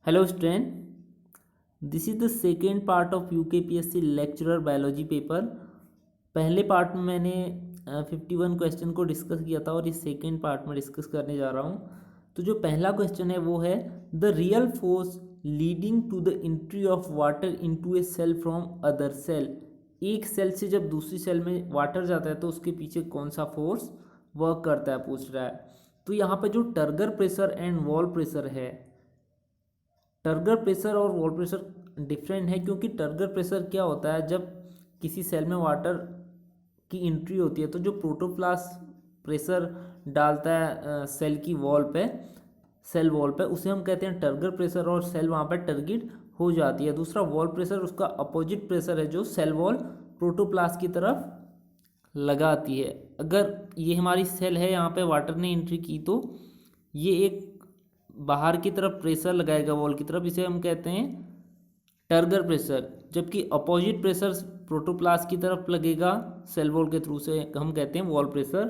Hello student, this is the second part of UKPSC lecturer biology paper। पहले part में मैंने 51 question को discuss किया था और इस सेकेंड पार्ट में डिस्कस करने जा रहा हूँ। तो जो पहला क्वेश्चन है वो है the real force leading to the entry of water into a cell from other cell. एक सेल से जब दूसरी सेल में वाटर जाता है तो उसके पीछे कौन सा फोर्स वर्क करता है पूछ रहा है। तो यहाँ पे जो turgor pressure and wall pressure है, टर्गर प्रेशर और वॉल प्रेशर डिफरेंट है, क्योंकि टर्गर प्रेशर क्या होता है, जब किसी सेल में वाटर की एंट्री होती है तो जो प्रोटोप्लास्ट प्रेशर डालता है सेल की वॉल पे, सेल वॉल पे, उसे हम कहते हैं टर्गर प्रेशर और सेल वहाँ पर टारगेट हो जाती है। दूसरा वॉल प्रेशर उसका अपोजिट प्रेशर है जो सेल वॉल प्रोटोप्लास्ट की तरफ लगाती है। अगर ये हमारी सेल है, यहाँ पे वाटर ने एंट्री की तो ये एक बाहर की तरफ प्रेशर लगाएगा वॉल की तरफ, इसे हम कहते हैं टर्गर प्रेशर। जबकि अपोजिट प्रेशर प्रोटोप्लास्ट की तरफ लगेगा सेल वॉल के थ्रू, से हम कहते हैं वॉल प्रेशर।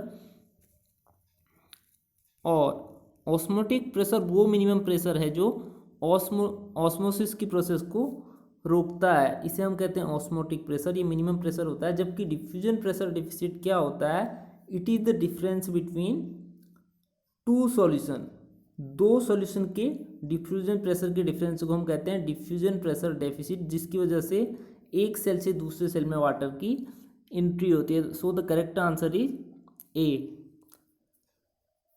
और ऑस्मोटिक प्रेशर वो मिनिमम प्रेशर है जो ऑस्मोसिस की प्रोसेस को रोकता है, इसे हम कहते हैं ऑस्मोटिक प्रेशर। ये मिनिमम प्रेशर होता है। जबकि डिफ्यूजन प्रेशर डिफिसिट क्या होता है, it is the difference between two solution, दो सॉल्यूशन के डिफ्यूजन प्रेशर के डिफरेंस को हम कहते हैं डिफ्यूजन प्रेशर डेफिसिट, जिसकी वजह से एक सेल से दूसरे सेल में वाटर की एंट्री होती है। So the correct answer is A.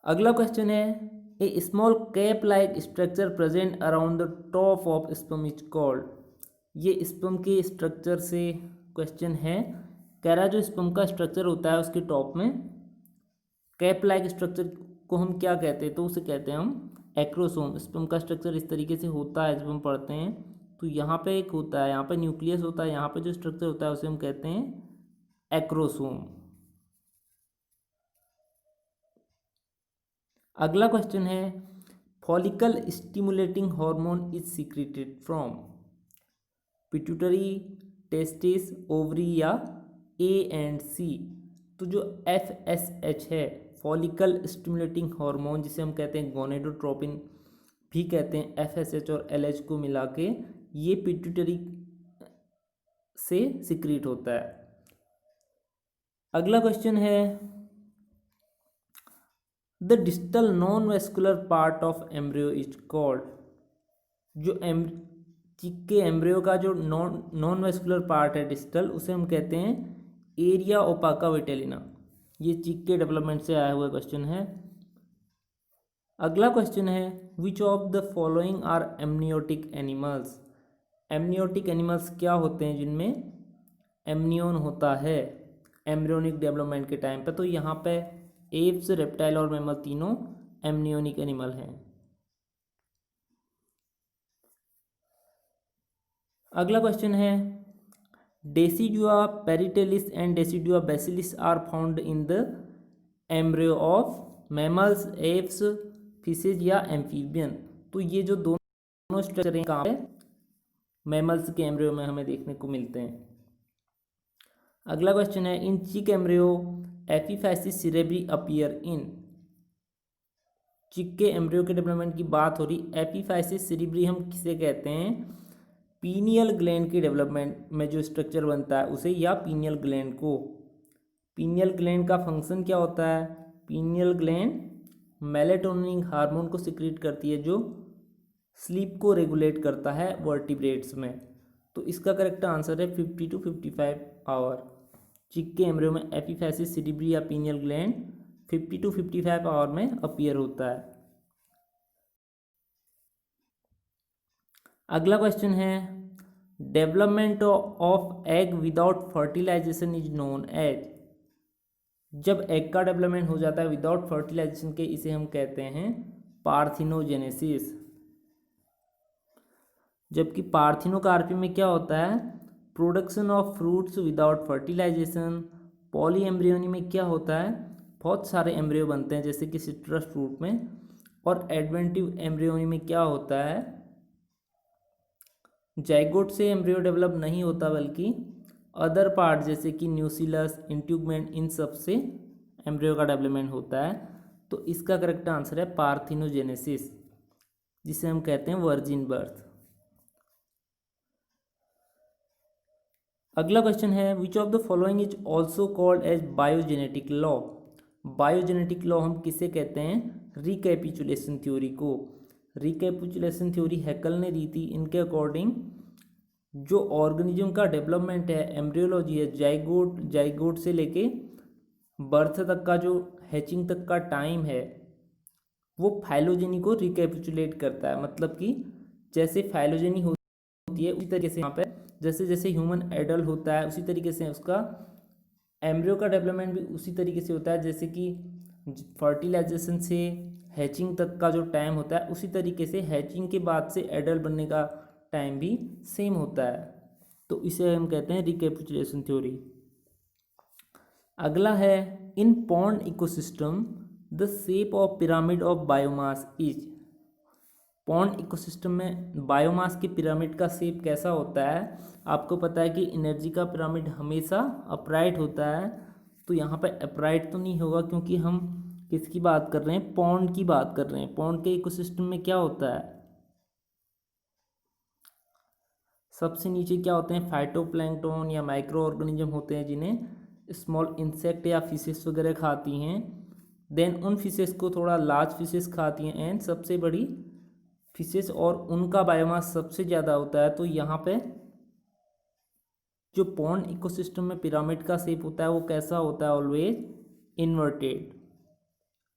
अगला क्वेश्चन है a small cap like structure present around the top of sperm is called. ये स्पर्म के स्ट्रक्चर से क्वेश्चन है। कह रहा है जो स्पर्म का स्ट्रक्चर होता है उसके टॉप में कैप लाइक स्ट्रक्चर को हम क्या कहते हैं, तो उसे कहते हैं हम एक्रोसोम। स्पर्म का स्ट्रक्चर इस तरीके से होता है जब हम पढ़ते हैं, तो यहाँ पे एक होता है, यहाँ पे न्यूक्लियस होता है, यहाँ पे जो स्ट्रक्चर होता है उसे हम कहते हैं एक्रोसोम। अगला क्वेश्चन है follicle stimulating hormone is secreted from pituitary, testis, ovary या ए एंड सी। तो जो FSH है, फॉलिकल स्टिमुलेटिंग हार्मोन, जिसे हम कहते हैं गोनेडोट्रोपिन भी कहते हैं, FSH और LH को मिला के ये पिट्यूटरी से सिक्रीट होता है। अगला क्वेश्चन है the distal non vascular part of embryo is called. जो चिक के एम्ब्रियो का जो नॉन वेस्कुलर पार्ट है डिस्टल, उसे हम कहते हैं एरिया ओपाका विटेलिना। ये चिक के डेवलपमेंट से आया हुआ क्वेश्चन है। अगला क्वेश्चन है which of the following are amniotic animals. Amniotic animals क्या होते हैं जिनमें एमनियोन होता है एम्ब्रियोनिक डेवलपमेंट के टाइम पे। तो यहाँ पे एप्स, रेप्टाइल और मैमल तीनों एमनियोनिक एनिमल हैं। अगला क्वेश्चन है decidua parietalis and decidua basalis are found in the embryo of mammals, apes, fishes या एम्फीबियन। तो ये जो दोनों स्ट्रक्चर हैं कहाँ पे, मैमल्स के एम्ब्रियो में हमें देखने को मिलते हैं। अगला क्वेश्चन है in chick embryo epiphysis cerebri appear in. Chick के एम्ब्रियो के डेवलपमेंट की बात हो रही, एपिफाइसिस सिरेब्री हम किसे कहते हैं, पीनियल ग्लैंड के डेवलपमेंट में जो स्ट्रक्चर बनता है उसे, या पीनियल ग्लैंड को। पीनियल ग्लैंड का फंक्शन क्या होता है, पीनियल ग्लैंड मेलेटोनिन हार्मोन को सिक्रीट करती है जो स्लीप को रेगुलेट करता है वर्टिब्रेट्स में। तो इसका करेक्ट आंसर है 50 to 55 आवर। चिक के एम्ब्रियो में एपिफाइसिस सिरेब्री या पीनियल ग्लैंड 50 to 55 आवर में अपीयर होता है। अगला क्वेश्चन है development of egg without fertilization is known as. जब एग का डेवलपमेंट हो जाता है विदाउट फर्टिलाइजेशन के, इसे हम कहते हैं पार्थिनोजेनेसिस। जबकि पार्थिनोकार्पी में क्या होता है, production of fruits without fertilization. Polyembryony में क्या होता है, बहुत सारे एम्ब्रियो बनते हैं जैसे कि सिट्रस फ्रूट में। और एडवेंटिव एम्ब्रियोनी में क्या होता है, जाइगोट से एम्ब्रियो डेवलप नहीं होता बल्कि अदर पार्ट जैसे कि न्यूसिलस, इंट्यूबमेंट, इन सब से एम्ब्रियो का डेवलपमेंट होता है। तो इसका करेक्ट आंसर है पार्थिनोजेनेसिस। जिसे हम कहते हैं वर्जिन बर्थ। अगला क्वेश्चन है which of the following is also called as biogenetic law. Biogenetic law हम किसे कहते हैं? रिकैपिचुलेशन थ्योरी को। रिकैपिचुलेशन थ्योरी हैकल ने दी थी। इनके अकॉर्डिंग जो ऑर्गेनिज्म का डेवलपमेंट है, एम्ब्रियोलॉजी है, जाइगोट से लेके बर्थ तक का जो हैचिंग तक का टाइम है वो फाइलोजेनी को रिकैपिचुलेट करता है। मतलब कि जैसे फाइलोजेनी होती है उसी तरीके से यहाँ पे जैसे जैसे ह्यूमन एडल्ट होता है उसी तरीके से उसका एम्ब्रियो का डेवलपमेंट भी उसी तरीके से होता है। जैसे कि फर्टिलाइजेशन से हैचिंग तक का जो टाइम होता है उसी तरीके से हैचिंग के बाद से एडल्ट बनने का टाइम भी सेम होता है। तो इसे हम कहते हैं रिकैपिचुलेशन थ्योरी। अगला है इन pond ecosystem the shape of pyramid of biomass is. Pond ecosystem में बायोमास के पिरामिड का शेप कैसा होता है? आपको पता है कि एनर्जी का पिरामिड हमेशा अपराइट होता है। तो यहाँ पे अपराइट तो नहीं होगा क्योंकि हम किसकी बात कर रहे हैं? पॉन्ड की बात कर रहे हैं। पॉन्ड के इकोसिस्टम में क्या होता है? सबसे नीचे क्या होते हैं? फाइटोप्लैंक्टन या माइक्रो ऑर्गेनिज्म होते हैं जिन्हें स्मॉल इंसेक्ट या फिशेस वगैरह खाती हैं। देन उन फिशेस को थोड़ा लार्ज फिशेस खाती हैं एंड सबसे बड़ी फिशेस और उनका बायोमास सबसे ज़्यादा होता है। तो यहाँ पे जो पॉन्ड इकोसिस्टम में पिरामिड का शेप होता है वो कैसा होता है? Always inverted.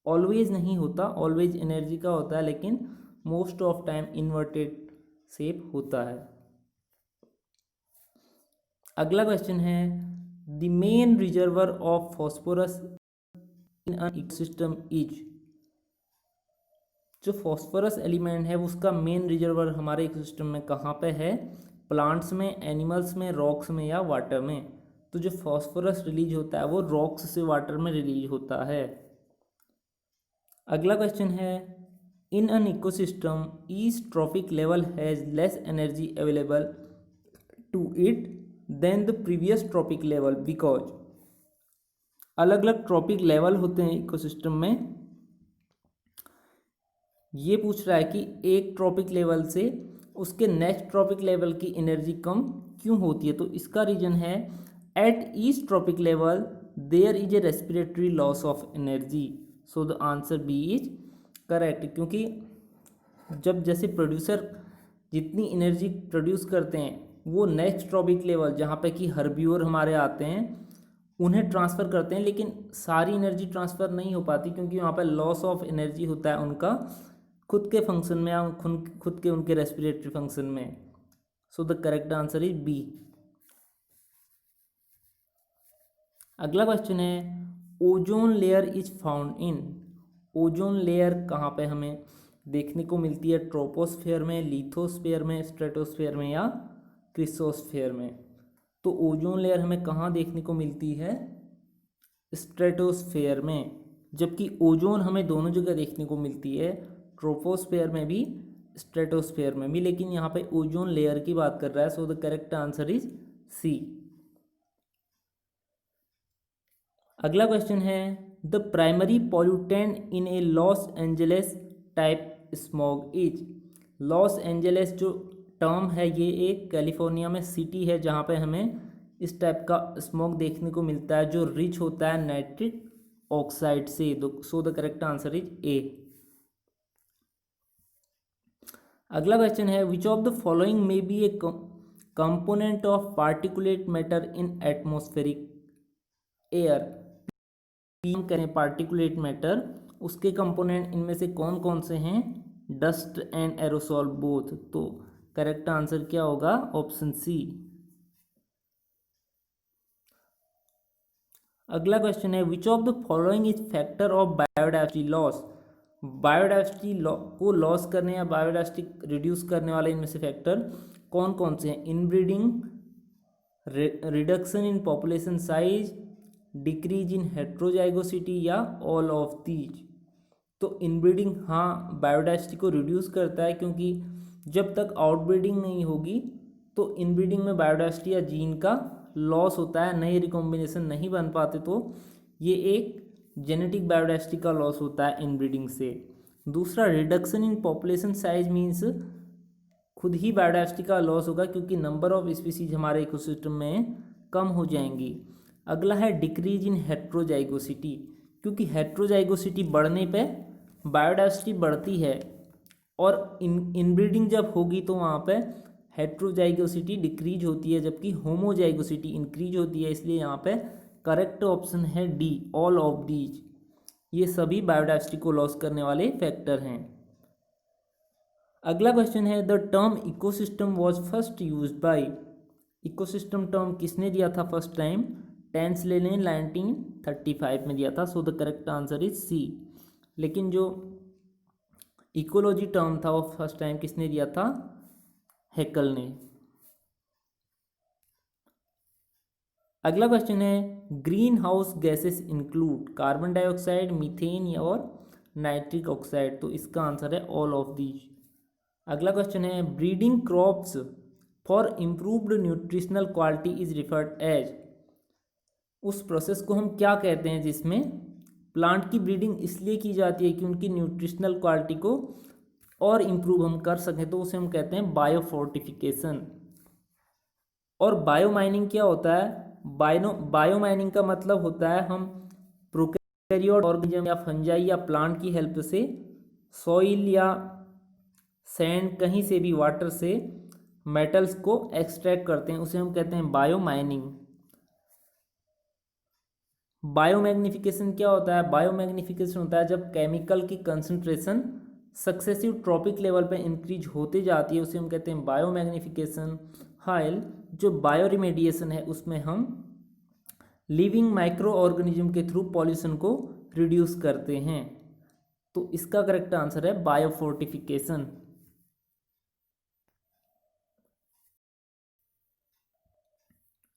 ऑलवेज नहीं होता, ऑलवेज एनर्जी का होता है लेकिन most of time inverted shape होता है। अगला क्वेश्चन है the main reservoir of phosphorus in an ecosystem is. जो फॉस्फोरस एलिमेंट है उसका मेन रिजर्वर हमारे इकोसिस्टम में कहाँ पे है? प्लांट्स में, एनिमल्स में, रॉक्स में या वाटर में। तो जो फॉस्फोरस रिलीज होता है वो रॉक्स से वाटर में रिलीज होता है। अगला क्वेश्चन है in an ecosystem each trophic level has less energy available to it than the previous trophic level because. अलग अलग ट्रॉपिक लेवल होते हैं इकोसिस्टम में। ये पूछ रहा है कि एक ट्रॉपिक लेवल से उसके नेक्स्ट ट्रॉपिक लेवल की एनर्जी कम क्यों होती है? तो इसका रीजन है at each trophic level there is a respiratory loss of energy. So the answer B is correct. क्योंकि जब जैसे प्रोड्यूसर जितनी एनर्जी प्रोड्यूस करते हैं वो नेक्स्ट ट्रॉपिक लेवल जहाँ पे कि हर्ब्यूर हमारे आते हैं उन्हें ट्रांसफ़र करते हैं, लेकिन सारी एनर्जी ट्रांसफ़र नहीं हो पाती क्योंकि वहाँ पे लॉस ऑफ एनर्जी होता है उनका खुद के फंक्शन में या खुद के उनके रेस्पिरेटरी फंक्शन में। So the correct answer is B. अगला क्वेश्चन है ozone layer is found in. Ozone layer कहाँ पे हमें देखने को मिलती है? ट्रोपोस्फेयर में, लिथोस्फेयर में, स्ट्रेटोस्फेयर में या क्रिसोस्फेयर में। तो ओजोन लेयर हमें कहाँ देखने को मिलती है? स्ट्रेटोस्फेयर में। जबकि ओजोन हमें दोनों जगह देखने को मिलती है, ट्रोपोस्फेयर में भी, स्ट्रेटोस्फेयर में भी, लेकिन यहाँ पे ओजोन लेयर की बात कर रहा है। So the correct answer is C. अगला क्वेश्चन है the primary pollutant in a Los Angeles type smog is. Los Angeles जो टर्म है ये एक कैलिफोर्निया में सिटी है जहाँ पे हमें इस टाइप का स्मॉग देखने को मिलता है जो रिच होता है नाइट्रिक ऑक्साइड से। सो the correct answer is A. अगला क्वेश्चन है which of the following may be A component of particulate matter in atmospheric air. हम करें पार्टिकुलेट मैटर, उसके कंपोनेंट इनमें से कौन कौन से हैं? Dust and aerosol both. तो करेक्ट आंसर क्या होगा? Option C. अगला क्वेश्चन है which of the following is factor of biodiversity loss. Biodiversity को लॉस करने या बायोडाइवर्सिटी रिड्यूस करने वाले इनमें से फैक्टर कौन कौन से हैं? Inbreeding, reduction in population size, decrease in heterozygosity या ऑल ऑफ दीज। तो इनब्रीडिंग हाँ बायोडाइवर्सिटी को रिड्यूस करता है क्योंकि जब तक आउटब्रीडिंग नहीं होगी तो इनब्रीडिंग में बायोडाइवर्सिटी या जीन का लॉस होता है, नए रिकॉम्बिनेशन नहीं बन पाते, तो ये एक जेनेटिक बायोडाइवर्सिटी का लॉस होता है इनब्रीडिंग से। दूसरा, reduction in population size means खुद ही बायोडाइवर्सिटी का लॉस होगा क्योंकि नंबर ऑफ स्पीसीज हमारे इकोसिस्टम में कम हो जाएंगी। अगला है डिक्रीज इन हेट्रोजाइगोसिटी, क्योंकि हेट्रोजाइगोसिटी बढ़ने पे बायोडाइवर्सिटी बढ़ती है और इनब्रीडिंग जब होगी तो वहाँ पे हेट्रोजाइगोसिटी डिक्रीज होती है जबकि होमोजाइगोसिटी इंक्रीज होती है। इसलिए यहाँ पे करेक्ट ऑप्शन है डी, ऑल ऑफ दीज। ये सभी बायोडाइवर्सिटी को लॉस करने वाले फैक्टर हैं। अगला क्वेश्चन है, the term ecosystem was first use by. Ecosystem term किसने दिया था फर्स्ट टाइम? टेंस ले लें 1935 में दिया था। So the correct answer is C. लेकिन जो इकोलॉजी टर्म था वो फर्स्ट टाइम किसने दिया था? हैकल ने। अगला क्वेश्चन है, green house gases include carbon dioxide, methane और नाइट्रिक ऑक्साइड। तो इसका आंसर है ऑल ऑफ दीज। अगला क्वेश्चन है, breeding crops for improved nutritional quality is referred as. उस प्रोसेस को हम क्या कहते हैं जिसमें प्लांट की ब्रीडिंग इसलिए की जाती है कि उनकी न्यूट्रिशनल क्वालिटी को और इम्प्रूव हम कर सकें, तो उसे हम कहते हैं बायोफोर्टिफिकेशन। और बायोमाइनिंग क्या होता है? बायोमाइनिंग का मतलब होता है हम प्रोकैरियोट ऑर्गेनिज्म या फंजाई या प्लांट की हेल्प से सॉइल या सैंड कहीं से भी वाटर से मेटल्स को एक्सट्रैक्ट करते हैं, उसे हम कहते हैं बायोमाइनिंग। बायोमैग्निफिकेशन क्या होता है? बायोमैग्निफिकेशन होता है जब केमिकल की कंसंट्रेशन सक्सेसिव ट्रॉपिक लेवल पे इंक्रीज होते जाती है, उसे हम कहते हैं बायोमैग्निफिकेशन। हाइल जो बायो रिमेडिएशन है उसमें हम लिविंग माइक्रो ऑर्गेनिज्म के थ्रू पॉल्यूशन को रिड्यूस करते हैं। तो इसका करेक्ट आंसर है बायोफोर्टिफिकेशन।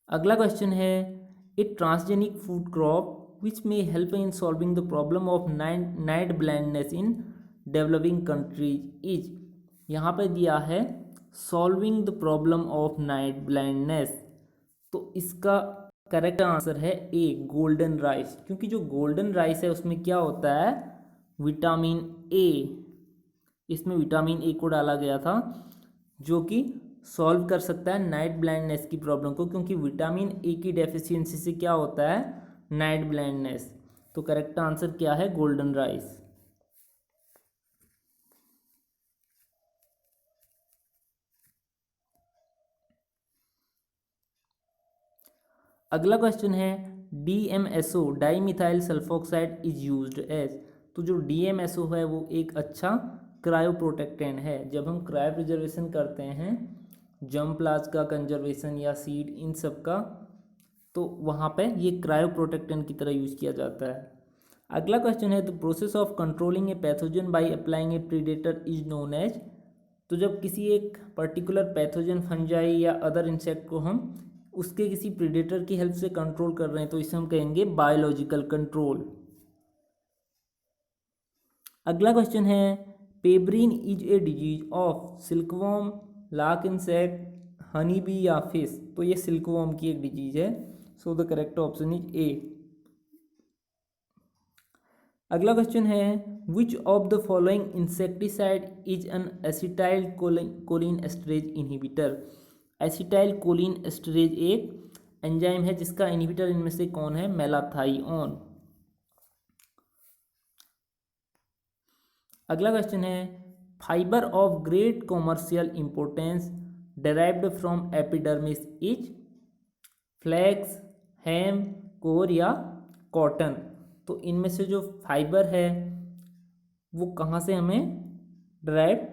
अगला क्वेश्चन है, a transgenic food crop which may help in solving the problem of night blindness in developing countries is. यहाँ पे दिया है solving the problem of night blindness. तो इसका करेक्ट आंसर है ए, गोल्डन राइस। क्योंकि जो गोल्डन राइस है उसमें क्या होता है? Vitamin A. इसमें विटामिन ए को डाला गया था जो कि सॉल्व कर सकता है नाइट ब्लाइंडनेस की प्रॉब्लम को, क्योंकि विटामिन ए की डेफिशिएंसी से क्या होता है? Night blindness. तो करेक्ट आंसर क्या है? Golden rice. अगला क्वेश्चन है, DMSO dimethyl sulfoxide is used as. तो जो DMSO है वो एक अच्छा क्रायो प्रोटेक्टेंट है। जब हम क्रायो प्रिजर्वेशन करते हैं जर्म प्लाज्म का कंजर्वेशन या सीड इन सब का, तो वहाँ पे ये क्रायो प्रोटेक्टेंट की तरह यूज किया जाता है। अगला क्वेश्चन है, the process of controlling a pathogen by applying a predator is known as. तो जब किसी एक पर्टिकुलर पैथोजन फंजाई या अदर इंसेक्ट को हम उसके किसी प्रीडेटर की हेल्प से कंट्रोल कर रहे हैं तो इसे हम कहेंगे बायोलॉजिकल कंट्रोल। अगला क्वेश्चन है, pebrine is a disease of silkworm, lark insect, honey bee या फिश। तो ये सिल्कवॉर्म की एक डिजीज है। So the correct option is A. अगला क्वेश्चन है, which of the following insecticide is an acetyl choline esterase inhibitor. Acetyl choline esterase एक enzyme है जिसका इनहिबिटर इनमें से कौन है? मेलाथाइओन। अगला क्वेश्चन है, fibre of great commercial importance derived from epidermis is. Flax, hemp, coir या कॉटन। तो इनमें से जो फाइबर है वो कहाँ से हमें डेराइव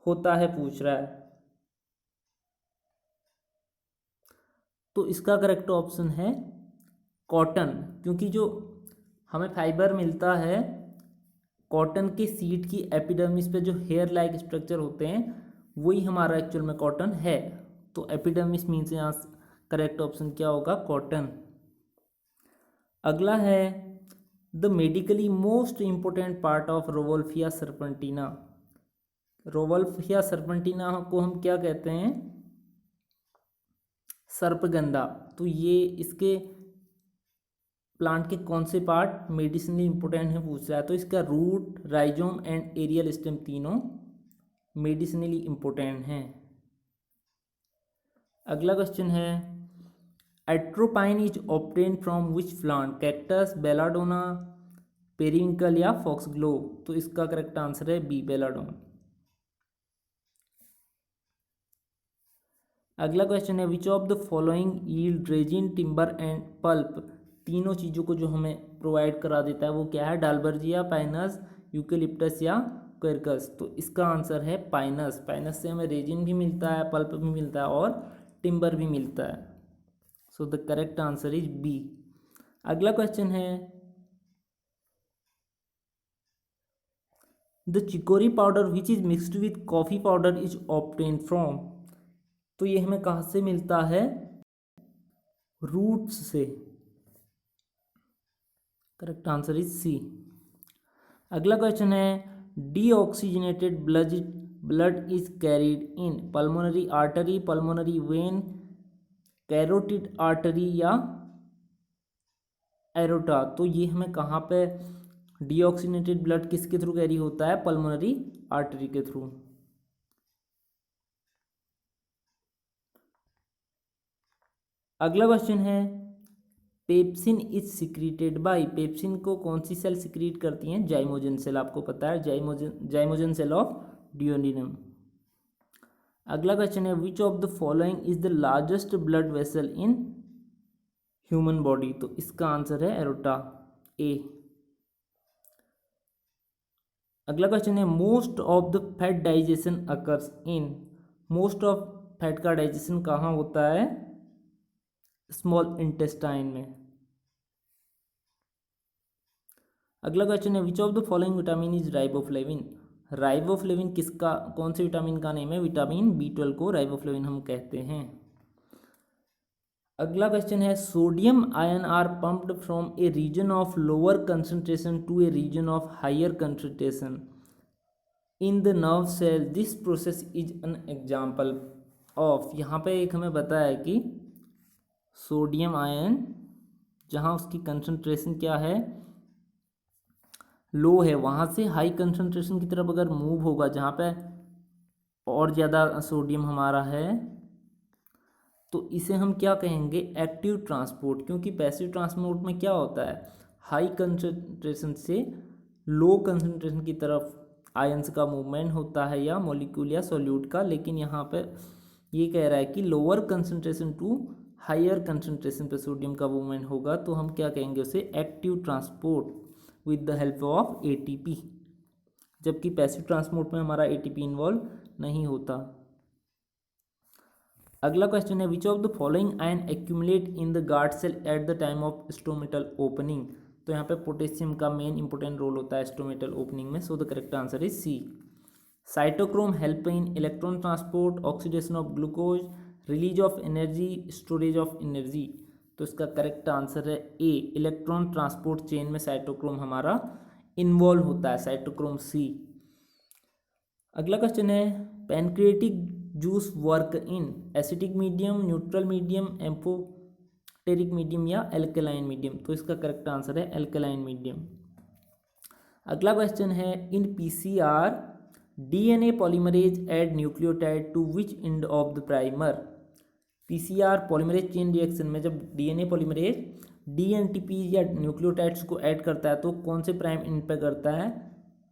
होता है पूछ रहा है। तो इसका करेक्ट ऑप्शन है कॉटन, क्योंकि जो हमें फाइबर मिलता है कॉटन के सीड की एपिडर्मिस पे जो हेयर लाइक स्ट्रक्चर होते हैं वही हमारा एक्चुअल में कॉटन है। तो एपिडर्मिस मीन्स यहाँ करेक्ट ऑप्शन क्या होगा? कॉटन। अगला है, the medically most important part of rauvolfia सर्पेंटिना। Rauvolfia सर्पेंटिना को हम क्या कहते हैं? सर्पगंधा। तो ये इसके प्लांट के कौन से पार्ट मेडिसिनली इंपॉर्टेंट है पूछ रहा है, तो इसका root, rhizome and aerial stem तीनों मेडिसिनली इंपॉर्टेंट हैं। अगला क्वेश्चन है atropine is obtain from which plant, cactus, belladonna, periwinkle या फॉक्सग्लोव, तो इसका करेक्ट आंसर है बी, बेलाडोना। अगला क्वेश्चन है which of the following yield resin, timber and pulp, तीनों चीज़ों को जो हमें प्रोवाइड करा देता है वो क्या है, डालबर्जिया, पाइनस, यूकेलिप्टस या क्वेरकस, तो इसका आंसर है पाइनस। पाइनस से हमें रेजिन भी मिलता है, पल्प भी मिलता है और टिम्बर भी मिलता है। So the correct answer is B. अगला क्वेश्चन है the chicory powder which is mixed with coffee powder is obtain from, तो ये हमें कहाँ से मिलता है, रूट्स से। Correct answer is C. अगला क्वेश्चन है deoxygenated blood is carried in pulmonary artery, pulmonary vein, carotid artery या एरोटा, तो ये हमें कहाँ पे डीऑक्सीजनेटेड ब्लड किसके थ्रू कैरी होता है, पल्मोनरी आर्टरी के थ्रू। अगला क्वेश्चन है pepsin is secreted by, pepsin को कौन सी सेल सिक्रीट करती हैं, जाइमोजन सेल, आपको पता है जाइमोजन सेल ऑफ डियोनिनम। अगला क्वेश्चन है which of the following is the largest blood vessel in human body, तो इसका आंसर है एरोटा, ए। अगला क्वेश्चन है most of the fat digestion occurs in, most of fat का डाइजेशन कहाँ होता है, स्मॉल इंटेस्टाइन में। अगला क्वेश्चन है which of the following vitamin is riboflavin, riboflavin किसका, कौन से विटामिन का नेम है, विटामिन B12 को राइबोफ्लेविन हम कहते हैं। अगला क्वेश्चन है sodium ion are pumped from a region of lower concentration to a region of higher concentration in the nerve cell, this process is an example of, यहाँ पे एक हमें बताया है कि सोडियम आयन जहाँ उसकी कंसंट्रेशन क्या है, लो है, वहाँ से हाई कंसंट्रेशन की तरफ अगर मूव होगा जहाँ पे और ज़्यादा सोडियम हमारा है, तो इसे हम क्या कहेंगे, एक्टिव ट्रांसपोर्ट, क्योंकि पैसिव ट्रांसपोर्ट में क्या होता है, हाई कंसंट्रेशन से लो कंसंट्रेशन की तरफ आयंस का मूवमेंट होता है या मॉलिक्यूल या सॉल्यूट का, लेकिन यहाँ पे ये कह रहा है कि lower concentration to higher concentration पे सोडियम का मूवमेंट होगा, तो हम क्या कहेंगे उसे, active transport with the help of ATP, जबकि पैसिव ट्रांसपोर्ट में हमारा ATP इन्वॉल्व नहीं होता। अगला क्वेश्चन है which of the following ion accumulate in the guard cell at the time of stomatal opening, तो यहाँ पे पोटेशियम का मेन इंपॉर्टेंट रोल होता है स्टोमेटल ओपनिंग में, so the correct answer is C. Cytochrome help in electron transport, oxidation of glucose, release of energy, storage of energy, तो इसका correct answer है ए, इलेक्ट्रॉन ट्रांसपोर्ट चेन में cytochrome हमारा involve होता है, साइटोक्रोम सी। अगला question है pancreatic juice work in acidic medium, neutral medium, amphoteric medium या एल्कलाइन मीडियम, तो इसका करेक्ट आंसर है एल्कलाइन मीडियम। अगला क्वेश्चन है in PCR DNA polymerase add nucleotide to which end of the primer, PCR polymerase chain reaction में जब DNA polymerase DNTP या nucleotides को ऐड करता है तो कौन से प्राइम एंड पे करता है,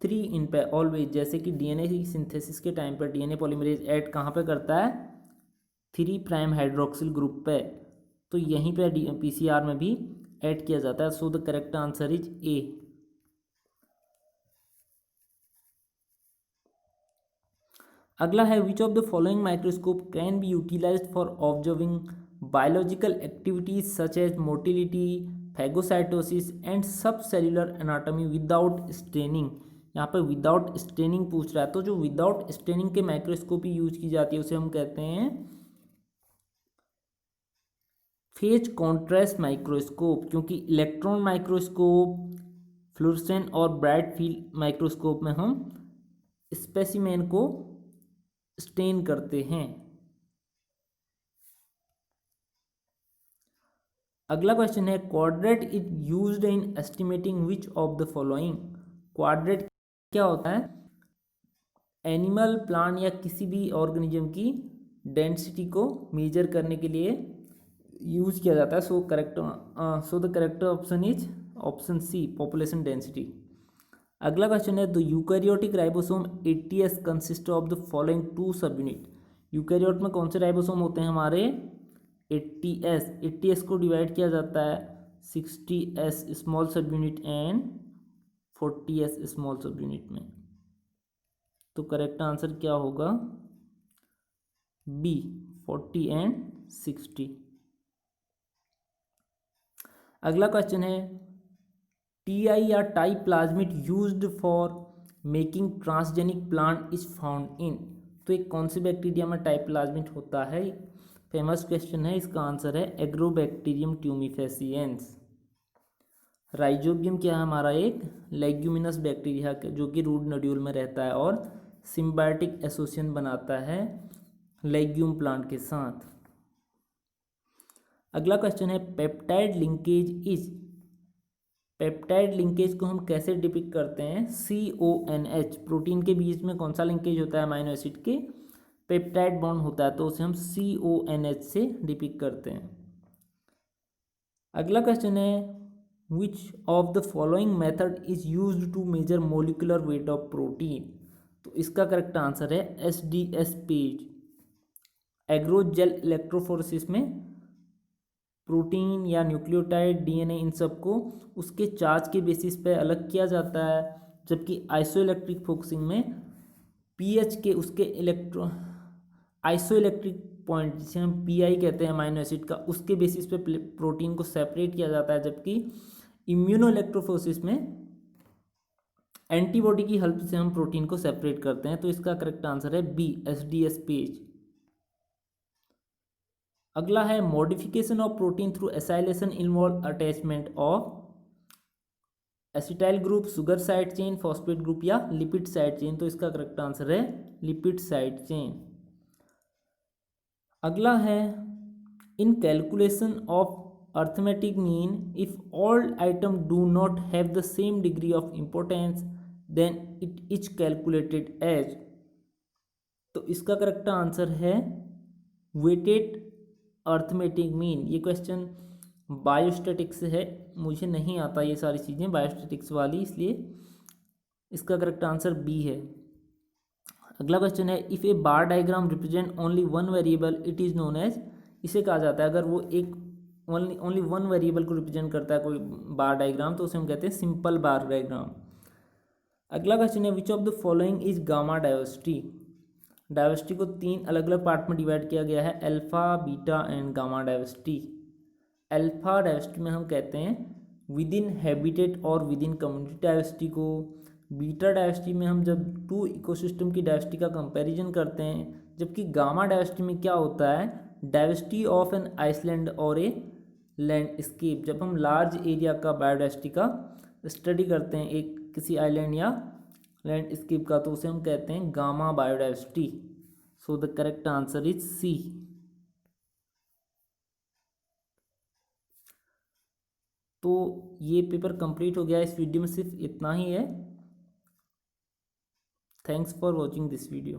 3 इन पे ऑलवेज, जैसे कि DNA की सिंथेसिस के टाइम पर DNA पॉलीमरेज ऐड कहाँ पे करता है, 3 प्राइम हाइड्रोक्सिल ग्रुप पे, तो यहीं पे PCR में भी ऐड किया जाता है, so the correct answer is A. अगला है which of the following microscope can be utilized for observing biological activities such as motility, phagocytosis and subcellular anatomy without staining, यहाँ पर विदाउट स्टेनिंग पूछ रहा है, तो जो विदाउट स्टेनिंग के माइक्रोस्कोपी यूज की जाती है उसे हम कहते हैं फेज कॉन्ट्रास्ट माइक्रोस्कोप, क्योंकि इलेक्ट्रॉन माइक्रोस्कोप, फ्लोरेसेंट और ब्राइट फील्ड माइक्रोस्कोप में हम स्पेसिमेन को स्टेन करते हैं। अगला क्वेश्चन है quadrat is used in estimating which of the following. Quadrat क्या होता है? एनिमल, प्लांट या किसी भी ऑर्गेनिज्म की डेंसिटी को मेजर करने के लिए यूज किया जाता है। So the correct option is option C, population density. अगला क्वेश्चन है the eukaryotic ribosome 80S consist of the following two subunit. Eukaryote में कौन से राइबोसोम होते हैं हमारे? 80S को डिवाइड किया जाता है 60S small subunit and 40S small subunit में। तो करेक्ट आंसर क्या होगा? B, 40 and 60। अगला क्वेश्चन है TI या Ti plasmid used for making transgenic plant is found in. तो एक कौन सी बैक्टीरिया में टाई प्लाज्मिड होता है? फेमस क्वेश्चन है, इसका आंसर है एग्रोबैक्टीरियम ट्यूमिफेसिएंस। राइजोबियम क्या है हमारा? एक लेग्यूमिनस बैक्टीरिया जो कि रूट नोड्यूल में रहता है और सिम्बायोटिक एसोसिएशन बनाता है लेग्यूम प्लांट के साथ। अगला क्वेश्चन है peptide linkage is. Peptide linkage को हम कैसे डिपिक्ट करते हैं? CONH। प्रोटीन के बीच में कौन सा लिंकेज होता है? अमाइनो एसिड के पेप्टाइड बॉन्ड होता है, तो उसे हम CONH से डिपिक्ट करते हैं। अगला क्वेश्चन है which of the following method is used to measure molecular weight of protein. तो इसका करेक्ट आंसर है SDS पेज। एग्रोजेल इलेक्ट्रोफोरेसिस में प्रोटीन या न्यूक्लियोटाइड, DNA इन सब को उसके चार्ज के बेसिस पे अलग किया जाता है, जबकि आइसोइलेक्ट्रिक फोकसिंग में pH के उसके आइसोइलेक्ट्रिक पॉइंट जिसे हम PI कहते हैं अमाइनो एसिड का, उसके बेसिस पे प्रोटीन को सेपरेट किया जाता है, जबकि इम्यूनो इलेक्ट्रोफोरेसिस में एंटीबॉडी की हेल्प से हम प्रोटीन को सेपरेट करते हैं। तो इसका करेक्ट आंसर है बी, SDS पेज। अगला है modification of protein through acylation involve attachment of acetyl group, sugar side chain, phosphate group या लिपिड साइड चेन। तो इसका करेक्ट आंसर है लिपिड साइड चेन। अगला है इन calculation of arithmetic mean if all item do not have the same degree of importance then it is calculated as. तो इसका correct answer है weighted arithmetic mean. ये question biostatistics है, मुझे नहीं आता ये सारी चीज़ें बायोस्टैटिक्स वाली, इसलिए इसका करेक्ट आंसर बी है। अगला क्वेश्चन है if a bar diagram represent only one variable it is known as. इसे कहा जाता है अगर वो एक ओनली वन वेरिएबल को रिप्रेजेंट करता है कोई बार डायग्राम, तो उसे हम कहते हैं सिंपल बार डायग्राम। अगला क्वेश्चन है which of the following is gamma diversity. Diversity को 3 अलग अलग पार्ट में डिवाइड किया गया है, alpha, beta and gamma diversity. Alpha diversity में हम कहते हैं विद इन हैबिटेट और विद इन कम्युनिटी डायवर्सिटी को। बीटा डायवर्सिटी में हम जब 2 इकोसिस्टम की डायवर्सिटी का कंपैरिजन करते हैं, जबकि गामा डायवर्सिटी में क्या होता है? डायवर्सिटी ऑफ एन आइसलैंड और ए लैंडस्केप। जब हम लार्ज एरिया का बायोडायवर्सिटी का स्टडी करते हैं, एक किसी आइलैंड या लैंडस्केप का, तो उसे हम कहते हैं gamma biodiversity. So the correct answer is C. तो ये पेपर कंप्लीट हो गया। इस वीडियो में सिर्फ इतना ही है। Thanks for watching this video.